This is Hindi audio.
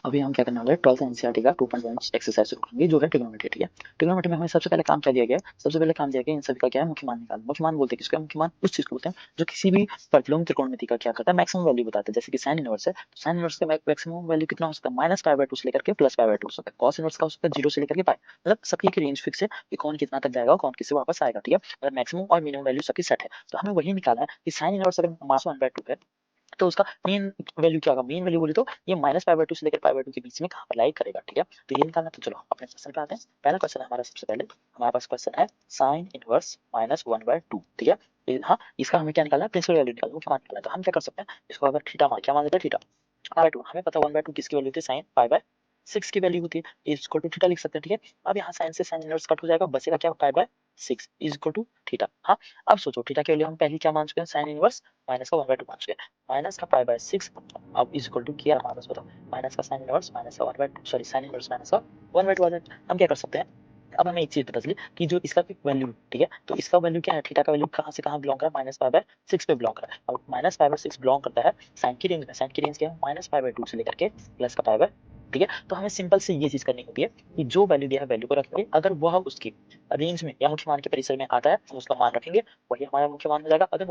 अभी हम क्या करने वाले हैं 12th एनसीईआरटी का 2.1 एक्सरसाइज शुरू करेंगे जो है ट्रिग्नोमेट्री। ठीक है, ट्रिग्नोमेट्री में हमें सबसे पहले काम क्या दिया गया है? सबसे पहले काम दिया गया है इन सभी का क्या है, मुख्य मान निकालना। मुख्य मान बोलते हैं किसको? मुख्य मान उस चीज को बोलते हैं जो किसी भी प्रतिलोम त्रिकोणमिति का क्या करता है, मैक्सिमम वैल्यू बताता है। जैसे कि साइन इनवर्स है तो साइन इनवर्स का मैक्सिमम वैल्यू कितना हो सकता है? -π/2 से लेकर के +π/2 हो सकता है। कॉस इनवर्स का हो सकता है 0 से लेकर के पाई, मतलब सबकी की रेंज फिक्स है कि कौन कितना तक जाएगा और कौन किससे वापस आएगा। ठीक है, मतलब मैक्सिमम और मिनिमम वैल्यू सबकी सेट है। तो हमें वही निकालना है कि साइन इनवर्स अगर -1/2 है तो उसका मीन वैल्यू क्या होगा? मीन वैल्यू बोले तो ये -π/2 से लेकर π/2 के बीच में कहाँ पर लाई करेगा। ठीक है, तो ये निकालना। तो चलो अपने क्वेश्चन पे आते हैं। पहला क्वेश्चन हमारा सबसे पहले हमारे पास क्वेश्चन है साइन इनवर्स -1/2। ठीक है, हाँ इसका हमें क्या निकालना है? प्रिंसिपल वैल्यू निकालना, मुख्य मान निकालना है। तो हम क्या कर सकते हैं, इसको अगर थीटा मान, क्या मान लेते हैं? Theta r/2। हमें पता 1/2 किसकी वैल्यू होती है? साइन π/6 की वैल्यू होती है, इज इक्वल टू थीटा लिख सकते हैं। ठीक है, अब यहाँ साइन से साइन इनवर्स कट हो जाएगा, बचेगा क्या? π/6 इज इक्वल टू थीटा। हाँ, अब सोचो थीटा के वैल्यू हम पहले क्या मान चुके हैं? साइन इनवर्स माइनस का 1/2 मान चुके हैं। माइनस का π/6 अब इज इक्वल टू किया हमारे पास, बताओ माइनस का साइन इनवर्स माइनस का 1/2, सॉरी साइन इनवर्स माइनस का 1/2 आ जाए। हम क्या कर सकते हैं? अब हमें एक चीज पता चली कि जो इसका वैल्यू, ठीक है, तो इसका वैल्यू क्या है? थीटा का वैल्यू कहाँ से कहाँ बिलोंग कर रहा है? -π/6 पे बिलोंग कर रहा है। अब -π/6 बिलोंग करता है साइन की रेंज में। साइन की रेंज क्या है? -π/2 से लेकर के प्लस का π/, ठीक है। तो हमें सिंपल से ये चीज करनी होती है कि जो वैल्यू दिया है वैल्यू को रखेंगे, अगर वह उसकी रेंज में या मुख्य मान के परिसर में आता है हम उसका मान रखेंगे, वही हमारा मुख्य मान हो जाएगा। अगर